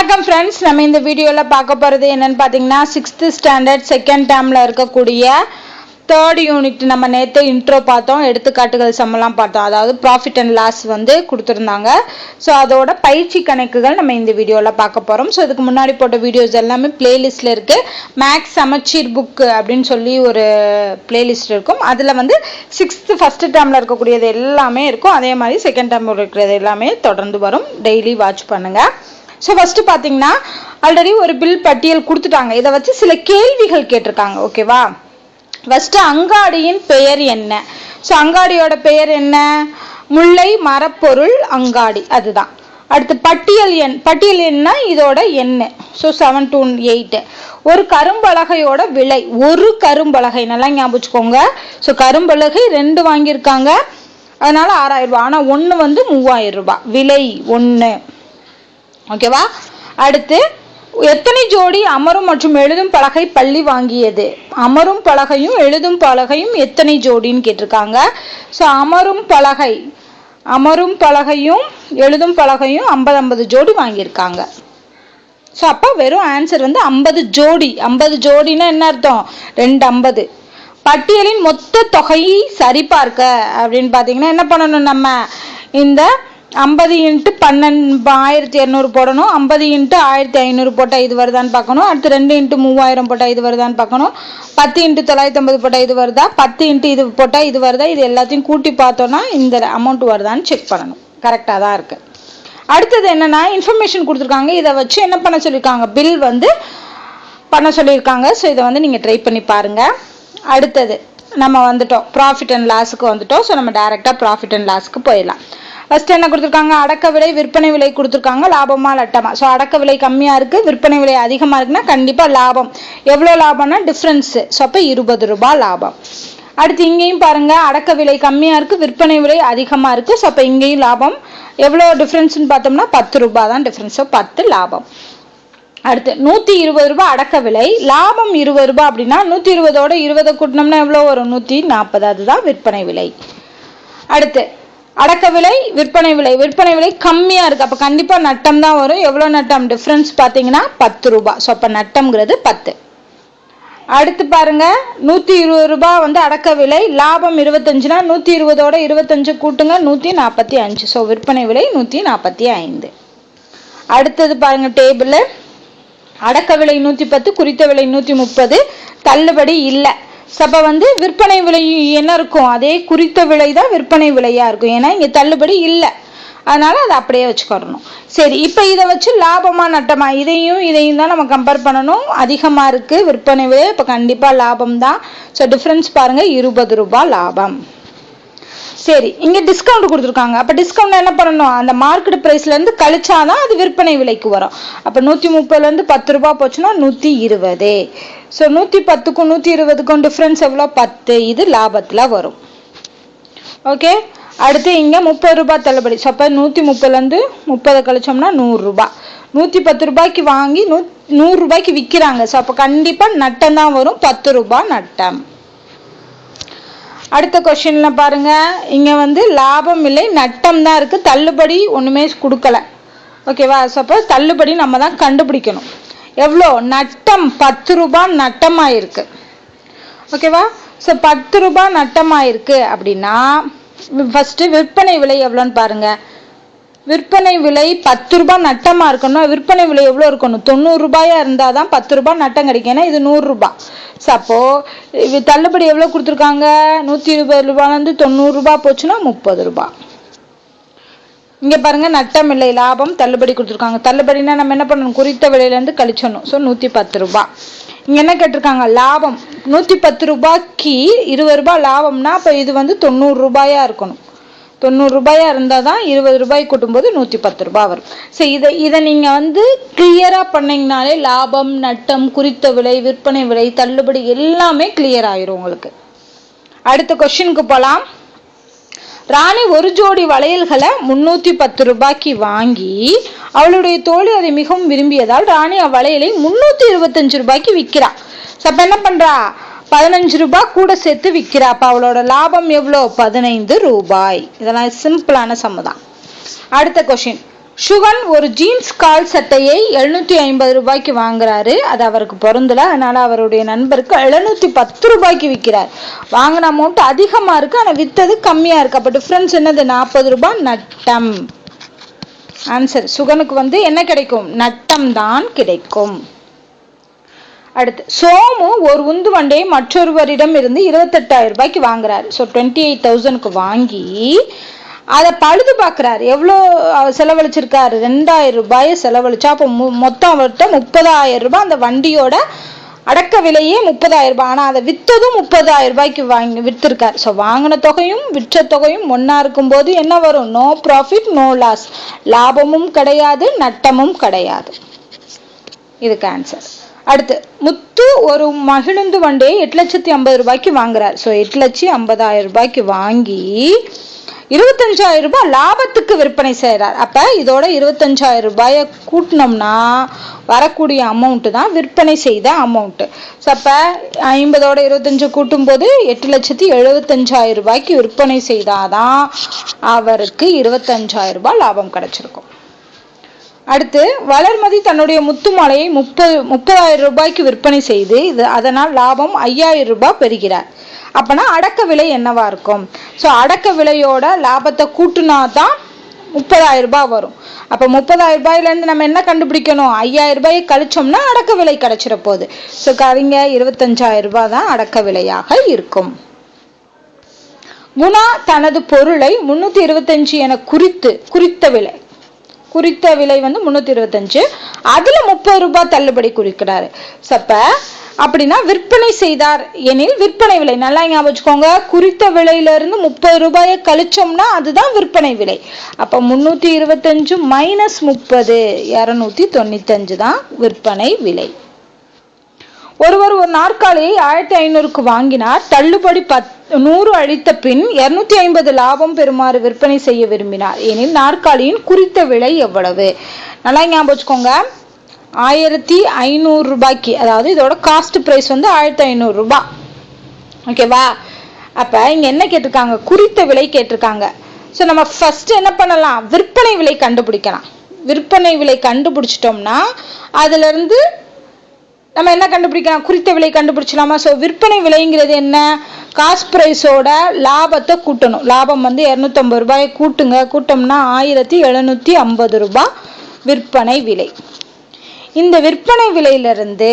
வணக்கம் ஃப்ரெண்ட்ஸ், நம்ம இந்த வீடியோவில் பார்க்க போகிறது என்னென்னு பார்த்தீங்கன்னா 6th ஸ்டாண்டர்ட் செகண்ட் டேர்மில் இருக்கக்கூடிய 3rd யூனிட். நம்ம நேற்று இன்ட்ரோ பார்த்தோம், எடுத்துக்காட்டுகள் சம்மெல்லாம் பார்த்தோம். அதாவது ப்ராஃபிட் அண்ட் லாஸ் கொடுத்துருந்தாங்க. ஸோ அதோட பயிற்சி கணக்குகள் நம்ம இந்த வீடியோவில் பார்க்க போகிறோம். ஸோ இதுக்கு முன்னாடி போட்ட வீடியோஸ் எல்லாமே பிளேலிஸ்ட்டில் இருக்குது. மேக்ஸ் சமச்சீர் புக்கு அப்படின்னு சொல்லி ஒரு பிளேலிஸ்ட் இருக்கும். அதில் 6th ஃபஸ்ட்டு டேர்மில் இருக்கக்கூடியது எல்லாமே இருக்கும். அதே மாதிரி செகண்ட் டேர்மில் இருக்கிறது எல்லாமே தொடர்ந்து வரும். டெய்லி வாட்ச் பண்ணுங்கள். ஸோ ஃபஸ்ட்டு பார்த்தீங்கன்னா ஆல்ரெடி ஒரு பில் பட்டியல் கொடுத்துட்டாங்க. இதை வச்சு சில கேள்விகள் கேட்டிருக்காங்க. ஓகேவா? ஃபஸ்ட்டு அங்காடியின் பெயர் என்ன? ஸோ அங்காடியோட பெயர் என்ன? முல்லை மரப்பொருள் அங்காடி, அதுதான். அடுத்து பட்டியல் எண். பட்டியல் எண்ணா இதோட எண்ணு. So 7 to 8. ஒரு கரும்பலகையோட விலை, ஒரு கரும்பலகை நல்லா ஞாபகம் வச்சுக்கோங்க. ஸோ கரும்பலகை 2 வாங்கியிருக்காங்க, அதனால 6000 ரூபாய். ஆனால் ஒன்று 3000 ரூபாய் விலை 1. ஓகேவா? அடுத்து எத்தனை ஜோடி அமரும் மற்றும் எழுதும் பலகை பள்ளி வாங்கியது? அமரும் பலகையும் எழுதும் பலகையும் எத்தனை ஜோடின்னு கேட்டிருக்காங்க. ஸோ அமரும் பலகையும் எழுதும் பலகையும் 50 ஜோடி வாங்கியிருக்காங்க. ஸோ அப்போ வெறும் ஆன்சர் 50 ஜோடி. 50 ஜோடின்னா என்ன அர்த்தம்? 2 50. பட்டியலின் மொத்த தொகையை சரிபார்க்க அப்படின்னு பார்த்தீங்கன்னா என்ன பண்ணணும்? நம்ம இந்த 50 × 12,200 போடணும். 50 × 1500 போட்டால் இது வருதான்னு பார்க்கணும். அடுத்து 2 × 3000 போட்டால் இது வருதான்னு பார்க்கணும். 10 × 950 போட்டால் இது வருதா, 10 × இது போட்டால் இது வருதா, இது எல்லாத்தையும் கூட்டி பார்த்தோன்னா இந்த அமௌண்ட் வருதான்னு செக் பண்ணணும். கரெக்டாக தான் இருக்குது. அடுத்தது என்னென்னா இன்ஃபர்மேஷன் கொடுத்துருக்காங்க. இதை வச்சு என்ன பண்ண சொல்லியிருக்காங்க? பில் பண்ண சொல்லியிருக்காங்க. ஸோ இதை நீங்கள் ட்ரை பண்ணி பாருங்கள். அடுத்தது நம்ம வந்துட்டோம் ப்ராஃபிட் அண்ட் லாஸுக்கு வந்துட்டோம். ஸோ நம்ம டைரெக்டாக ப்ராஃபிட் அண்ட் லாஸுக்கு போயிடலாம். ஃபர்ஸ்ட் என்ன கொடுத்துருக்காங்க? அடக்க விலை விற்பனை விலை கொடுத்துருக்காங்க. லாபமா லட்டமா? ஸோ அடக்க விலை கம்மியாக இருக்குது, விற்பனை விலை அதிகமாக இருக்குன்னா கண்டிப்பாக லாபம். எவ்வளோ லாபம்னா டிஃப்ரென்ஸு. ஸோ அப்போ 20 ரூபாய் லாபம். அடுத்து இங்கேயும் பாருங்கள், அடக்க விலை கம்மியாக இருக்குது, விற்பனை விலை அதிகமாக இருக்குது. ஸோ அப்போ இங்கேயும் லாபம். எவ்வளோ டிஃப்ரென்ஸ்னு பார்த்தோம்னா 10 ரூபாய் தான் டிஃப்ரென்ஸ். ஸோ 10 லாபம். அடுத்து 120 ரூபாய் அடக்க விலை, லாபம் 20 ரூபாய். அப்படின்னா 120ஓட 20 கூட்டினோம்னா எவ்வளோ வரும்? 140. அதுதான் விற்பனை விலை. அடுத்து அடக்க விலை விற்பனை விலை, விற்பனை விலை கம்மியாக இருக்குது, அப்போ கண்டிப்பாக நட்டம் தான் வரும். எவ்வளோ நட்டம்? டிஃப்ரென்ஸ் பார்த்தீங்கன்னா 10 ரூபாய். ஸோ அப்போ நட்டம்ங்கிறது 10. அடுத்து பாருங்க, 120 ரூபாய் அடக்க விலை, லாபம் 25னா 120ஓட 25 கூட்டுங்க 145. ஸோ விற்பனை விலை 145. அடுத்தது பாருங்க டேபிள், அடக்க விலை 110, குறித்த விலை 130, தள்ளுபடி இல்லை. அப்போ விற்பனை விலை என்ன இருக்கும்? அதே குறித்த விலை தான் விற்பனை விலையாக இருக்கும். ஏன்னா இங்கே தள்ளுபடி இல்லை, அதனால அதை அப்படியே வச்சுக்கணும். சரி, இப்போ இதை வச்சு லாபமா நட்டமா? இதையும் தான் நம்ம கம்பேர் பண்ணணும். அதிகமாக இருக்குது விற்பனை விலை, இப்போ கண்டிப்பாக லாபம் தான். ஸோ டிஃப்ரென்ஸ் பாருங்கள், 20 ரூபாய் லாபம். சரி, இங்கே டிஸ்கவுண்ட் கொடுத்துருக்காங்க. அப்போ டிஸ்கவுண்ட் என்ன பண்ணணும்? அந்த மார்க்கெட் ப்ரைஸ்லேருந்து கழிச்சாதான் அது விற்பனை விலைக்கு வரும். அப்போ 130லேருந்து 10 ரூபாய் போச்சுன்னா 120. ஸோ 110க்கும் 120க்கும் டிஃப்ரென்ஸ் எவ்வளோ? 10. இது லாபத்தில் வரும். ஓகே. அடுத்து இங்கே 30 ரூபாய் தள்ளுபடி. ஸோ அப்போ 130லேருந்து 30 கழிச்சோம்னா 100 ரூபாய். 110 ரூபாய்க்கு வாங்கி 100 ரூபாய்க்கு விற்கிறாங்க. ஸோ அப்போ கண்டிப்பாக நட்டம் தான் வரும், 10 ரூபாய் நட்டம். அடுத்த கொஸ்டின்ல பாருங்க, இங்க லாபம் இல்லை நட்டம் தான் இருக்கு, தள்ளுபடி ஒண்ணுமே கொடுக்கல. ஓகேவா? ஸோ அப்போ தள்ளுபடி நம்ம தான் கண்டுபிடிக்கணும். எவ்வளோ? நட்டம் 10 ரூபாய் நட்டமாயிருக்கு. ஓகேவா? ஸோ 10 ரூபாய் நட்டமாயிருக்கு அப்படின்னா ஃபர்ஸ்ட் விற்பனை விலை எவ்வளோன்னு பாருங்க. விற்பனை விலை 10 ரூபாய் நட்டமா இருக்கணும். விற்பனை விலை எவ்வளோ இருக்கணும்? 90 ரூபாயா இருந்தால் தான் 10 ரூபாய் நட்டம் கிடைக்கும். ஏன்னா இது 100 ரூபாய். அப்போ தள்ளுபடி எவ்வளோ கொடுத்துருக்காங்க? 120 ரூபாயிலேருந்து 90 ரூபாய் போச்சுன்னா 30 ரூபாய். இங்கே பாருங்க, நட்டம் இல்லை, லாபம், தள்ளுபடி கொடுத்துருக்காங்க. தள்ளுபடினா நம்ம என்ன பண்ணணும்? குறித்த விலையிலேருந்து கழிச்சணும். ஸோ 110 ரூபாய். இங்கே என்ன கேட்டிருக்காங்க? லாபம் 110 ரூபாய்க்கு 20 ரூபாய் லாபம்னா அப்போ இது 90 ரூபாயா இருக்கணும். 90 ரூபாயா இருந்தால் தான் 20 ரூபாய் கூட்டும்போது 110 ரூபாய் வரும். ஸோ இதை நீங்கள் கிளியராக பண்ணிங்கனாலே லாபம், நட்டம், குறித்த விலை, விற்பனை விலை, தள்ளுபடி எல்லாமே கிளியர் ஆயிரும் உங்களுக்கு. அடுத்த கொஸ்டினுக்கு போகலாம். ராணி ஒரு ஜோடி வளையல்களை 310 ரூபாய்க்கு வாங்கி அவளுடைய தோழி அதை மிகவும் விரும்பியதால் ராணி அவ்வளையலை 325 ரூபாய்க்கு விற்கிறாள். அப்போ என்ன பண்ணுறா? 15 ரூபாய் கூட சேர்த்து விற்கிறா. அப்போ அவளோட லாபம் எவ்வளோ? 15 ரூபாய். இதெல்லாம் சிம்பிளான சம்மு தான். அடுத்த கொஸ்டின், சுகன் ஒரு ஜீன்ஸ் கால் சட்டையை 750 ரூபாய்க்கு வாங்குறாரு. அது அவருக்கு பொருந்தல, அதனால அவருடைய நண்பருக்கு 710 ரூபாய்க்கு விற்கிறார். வாங்கின அமௌண்ட் அதிகமா இருக்கு, ஆனா வித்தது கம்மியா இருக்கு. அப்ப டிஃபரன்ஸ் என்னது? 40 ரூபாய் நட்டம். ஆன்சர் சுகனுக்கு என்ன கிடைக்கும்? நட்டம் தான் கிடைக்கும். அடுத்து சோமு ஒரு உந்து வண்டியை மற்றொருவரிடம் இருந்து 28,000 ரூபாய்க்கு வாங்குறாரு. ஸோ 28,000க்கு வாங்கி அதை பழுது பார்க்குறாரு. எவ்வளோ செலவழிச்சிருக்காரு? 2,000 ரூபாயை செலவழிச்சா. அப்போ மொத்தம் அவர்கிட்ட 30,000 ரூபாய். அந்த வண்டியோட அடக்க விலையே 30,000 ரூபாய். ஆனால் அதை விற்றதும் 30,000 ரூபாய்க்கு விற்றுருக்காரு. ஸோ வாங்கின தொகையும் விற்ற தொகையும் ஒன்றா இருக்கும்போது என்ன வரும்? No profit no loss. லாபமும் கிடையாது, நட்டமும் கிடையாது. இதுக்கு ஆன்சர். அடுத்து முத்து ஒரு மகிழுந்து வண்டியை 8,50,000 ரூபாய்க்கு வாங்குறாரு. ஸோ 8,50,000 ரூபாய்க்கு வாங்கி 25,000 ரூபாய் லாபத்துக்கு விற்பனை செய்கிறார். அப்போ இதோட 25,000 ரூபாயை கூட்டினோம்னா வரக்கூடிய அமௌண்ட்டு தான் விற்பனை செய்த அமௌண்ட்டு. ஸோ அப்போ 50ஓட 25 கூட்டும் போது 8,75,000 ரூபாய்க்கு விற்பனை செய்தாதான் அவருக்கு 25,000 ரூபாய் லாபம் கிடைச்சிருக்கும். அடுத்து வளர்மதி தன்னுடைய முத்து மாலையை 30,000 ரூபாய்க்கு விற்பனை செய்து அதனால் லாபம் 5,000 ரூபாய் பெறுகிறார். அப்பனா அடக்க விலை என்னவா இருக்கும்? ஸோ அடக்க விலையோட லாபத்தை கூட்டுனா தான் 30,000 ரூபாய் வரும். அப்போ 30,000 ரூபாயிலேருந்து நம்ம என்ன கண்டுபிடிக்கணும்? 5,000 ரூபாயை கழிச்சோம்னா அடக்க விலை கிடைச்சிட போகுது. ஸோ கவிங்க 25,000 ரூபாய் தான் அடக்க விலையாக இருக்கும். குணா தனது பொருளை 325 என குறித்த விலை 325, அதுல 30 ரூபாய் தள்ளுபடி குறிக்கிறாரு. சப்ப அப்படின்னா விற்பனை செய்தார் எனில் விற்பனை விலை நல்லா ஞாபகம் வச்சுக்கோங்க. குறித்த விலையிலிருந்து 30 ரூபாயை கழிச்சோம்னா அதுதான் விற்பனை விலை. அப்ப 325 மைனஸ் 30 295 தான் விற்பனை விலை. ஒருவர் ஒரு நாற்காலியை 1,500க்கு வாங்கினார். தள்ளுபடி 100 அளித்த பின் 250 லாபம் பெறுமாறு விற்பனை செய்ய விரும்பினார் எனில் நாற்காலியின் குறித்த விலை எவ்வளவு? நல்லா ஞாபகம் வச்சுக்கோங்க. 1,500 ரூபாய்க்கு, அதாவது இதோட காஸ்ட் பிரைஸ் 1,500 ரூபாய். ஓகேவா? அப்ப இங்க என்ன கேட்டிருக்காங்க? குறித்த விலை கேட்டிருக்காங்க. ஸோ நம்ம ஃபர்ஸ்ட் என்ன பண்ணலாம்? விற்பனை விலை கண்டுபிடிக்கலாம். விற்பனை விலை கண்டுபிடிச்சிட்டோம்னா அதுல இருந்து நம்ம என்ன கண்டுபிடிக்கலாம்? குறித்த விலை கண்டுபிடிச்சலாமா? ஸோ விற்பனை விலைங்கிறது என்ன? காஸ்ட் பிரைஸோட லாபத்தை கூட்டணும். லாபம் 250 ரூபாயை கூட்டோம்னா 1,750 ரூபாய் விற்பனை விலை. இந்த விற்பனை விலையிலிருந்து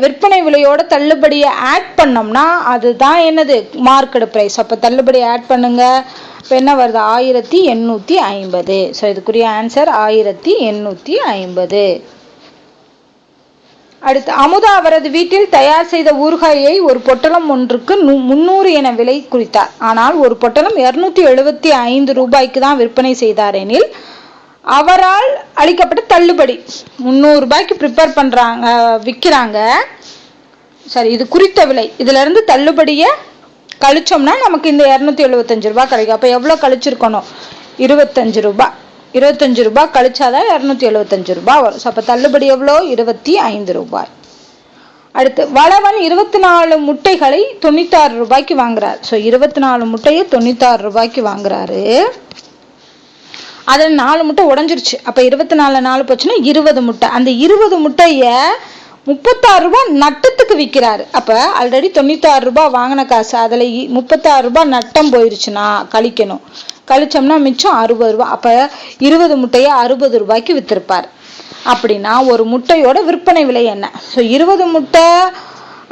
விற்பனை விலையோட தள்ளுபடியை ஆட் பண்ணோம்னா அதுதான் என்னது? Market price. அப்போ தள்ளுபடி ஆட் பண்ணுங்க. இப்போ என்ன வருது? 1,850. ஸோ இதுக்குரிய ஆன்சர் 1,850. அடுத்து அமுதா அவரது வீட்டில் தயார் செய்த ஊறுகாயை ஒரு பொட்டலம் ஒன்றுக்கு 300 என விலை குறித்தார். ஆனால் ஒரு பொட்டலம் 275 ரூபாய்க்கு தான் விற்பனை செய்தார் எனில் அவரால் அளிக்கப்பட்ட தள்ளுபடி 300 ரூபாய்க்கு விற்கிறாங்க. சரி, இது குறித்த விலை. இதுல இருந்து தள்ளுபடியை கழிச்சோம்னா நமக்கு இந்த 275 ரூபாய் கிடைக்கும். அப்ப எவ்வளவு கழிச்சிருக்கணும்? 25 ரூபாய். 25 ரூபாய் கழிச்சாதான் 275 ரூபாய் வரும். அப்ப தள்ளுபடி எவ்வளோ? 25 ரூபாய். அடுத்து வளவன் 24 முட்டைகளை 96 ரூபாய்க்கு வாங்குறாரு. ஸோ 24 முட்டையை 96 ரூபாய்க்கு வாங்குறாரு. அதில் 4 முட்டை உடஞ்சிருச்சு. அப்போ 24 4 போச்சுன்னா 20 முட்டை. அந்த 20 முட்டைய 36 ரூபாய் நட்டத்துக்கு விற்கிறாரு. அப்போ ஆல்ரெடி 96 ரூபாய் வாங்கின காசு, அதில் 36 ரூபாய் நட்டம் போயிருச்சுன்னா கழிச்சோம்னா மிச்சம் 60 ரூபாய். அப்போ 20 முட்டையை 60 ரூபாய்க்கு வித்திருப்பார். அப்படின்னா ஒரு முட்டையோட விற்பனை விலை என்ன? ஸோ 20 முட்டை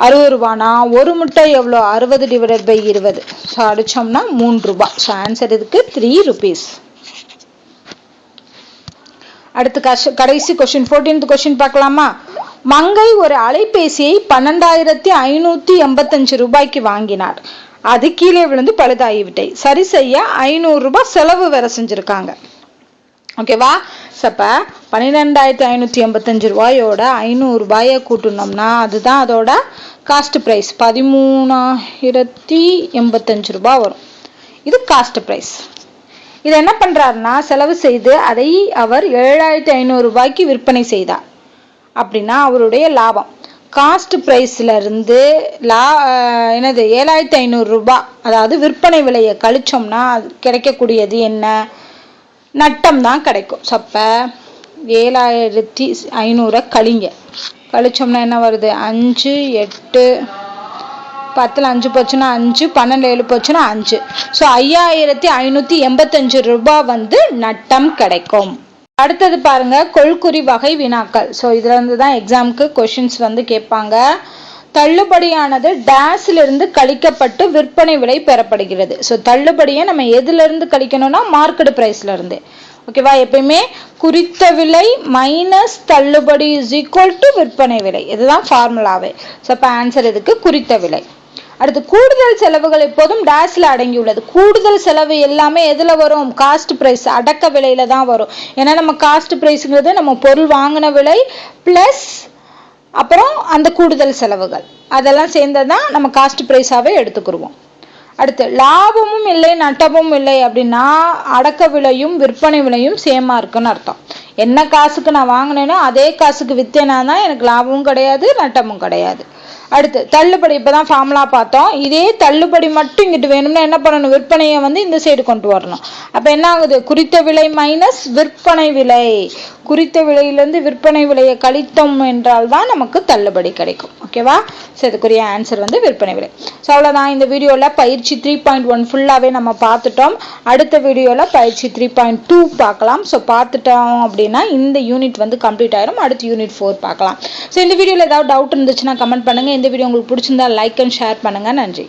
60 ரூபானா ஒரு முட்டை எவ்வளோ? 60 டிவைடட் பை 20. ஸோ அடிச்சோம்னா 3 ரூபாய். ஸோ ஆன்சர் இதுக்கு 3 rupees. அடுத்து கடைசி கொஸ்டின் 14th கொஸ்டின் பார்க்கலாமா? மங்கை ஒரு அலைபேசியை 12,585 ரூபாய்க்கு வாங்கினார். அது கீழே விழுந்து பழுதாகிவிட்டை. சரி செய்ய 500 ரூபாய் செலவு வேற செஞ்சிருக்காங்க. ஓகேவா? அப்ப 12,585 ரூபாயோட 500 ரூபாயை கூட்டணும்னா அதுதான் அதோட காஸ்ட் பிரைஸ் 13,085 ரூபாய் வரும். இது காஸ்ட் பிரைஸ். இதை என்ன பண்றாருன்னா செலவு செய்து அதை அவர் 7,500 ரூபாய்க்கு விற்பனை செய்தார். அப்படின்னா அவருடைய லாபம் காஸ்ட் பிரைஸ்ல இருந்து என்னது 7,500 ரூபாய், அதாவது விற்பனை விலையை கழிச்சோம்னா கிடைக்கக்கூடியது என்ன? நட்டம் தான் கிடைக்கும். ஸோ அப்போ 7500 கழிங்க. கழிச்சோம்னா என்ன வருது? 5 8 10ல் 5 போச்சுன்னா 5, 12 7 போச்சுன்னா 5. ஸோ 5585 ரூபாய் வந்து நட்டம் கிடைக்கும். அடுத்தது பாருங்க, கொள்குறி வகை வினாக்கள். ஸோ இதுல இருந்து தான் எக்ஸாமுக்கு கொஷின்ஸ் வந்து கேட்பாங்க. தள்ளுபடியானது டேஸிலிருந்து கழிக்கப்பட்டு விற்பனை விலை பெறப்படுகிறது. ஸோ தள்ளுபடியை நம்ம எதுல இருந்து கழிக்கணும்னா மார்க்கெட் பிரைஸ்ல இருந்து. ஓகேவா? எப்பயுமே குறித்த விலை மைனஸ் தள்ளுபடி இஸ் ஈக்குவல் டு விற்பனை விலை. இதுதான் ஃபார்முலாவே. ஸோ அப்போ ஆன்சர் இதுக்கு குறித்த விலை. அடுத்து கூடுதல் செலவுகள் எப்போதும் டேஸ்ல அடங்கியுள்ளது. கூடுதல் செலவு எல்லாமே எதுல வரும்? காஸ்ட் பிரைஸ், அடக்க விலையில தான் வரும். ஏன்னா நம்ம காஸ்ட் பிரைஸ்ங்கிறது நம்ம பொருள் வாங்கின விலை பிளஸ் அப்புறம் அந்த கூடுதல் செலவுகள் அதெல்லாம் சேர்ந்ததான் நம்ம காஸ்ட் பிரைஸாவே எடுத்துக்கிடுவோம். அடுத்து லாபமும் இல்லை நட்டமும் இல்லை அப்படின்னா அடக்க விலையும் விற்பனை விலையும் சேமா இருக்குன்னு அர்த்தம். என்ன காசுக்கு நான் வாங்கினேனோ அதே காசுக்கு வித்தேனா தான் எனக்கு லாபமும் கிடையாது நட்டமும் கிடையாது. அடுத்து தள்ளுபடி, இப்பதான் ஃபார்முலா பார்த்தோம். இதே தள்ளுபடி மட்டும் இங்கிட்டு வேணும்னா என்ன பண்ணணும்? விற்பனையை வந்து இந்த சைடு கொண்டு வரணும். அப்ப என்ன ஆகுது? குறித்த விலை மைனஸ் விற்பனை விலை. குறித்த விலையிலிருந்து விற்பனை விலையை கழித்தோம் என்றால் தான் நமக்கு தள்ளுபடி கிடைக்கும். ஓகேவா? ஸோ இதுக்குரிய ஆன்சர் வந்து விற்பனை விலை. ஸோ அவ்வளோதான். இந்த வீடியோவில் பயிற்சி 3.1 ஃபுல்லாகவே நம்ம பார்த்துட்டோம். அடுத்த வீடியோவில் பயிற்சி 3.2 பார்க்கலாம். ஸோ பார்த்துட்டோம் அப்படின்னா இந்த யூனிட் வந்து கம்ப்ளீட் ஆயிரும். அடுத்து யூனிட் 4 பார்க்கலாம். ஸோ இந்த வீடியோவில் ஏதாவது டவுட் இருந்துச்சுன்னா கமெண்ட் பண்ணுங்க. இந்த வீடியோ உங்களுக்கு பிடிச்சிருந்தா லைக் அண்ட் ஷேர் பண்ணுங்க. நன்றி.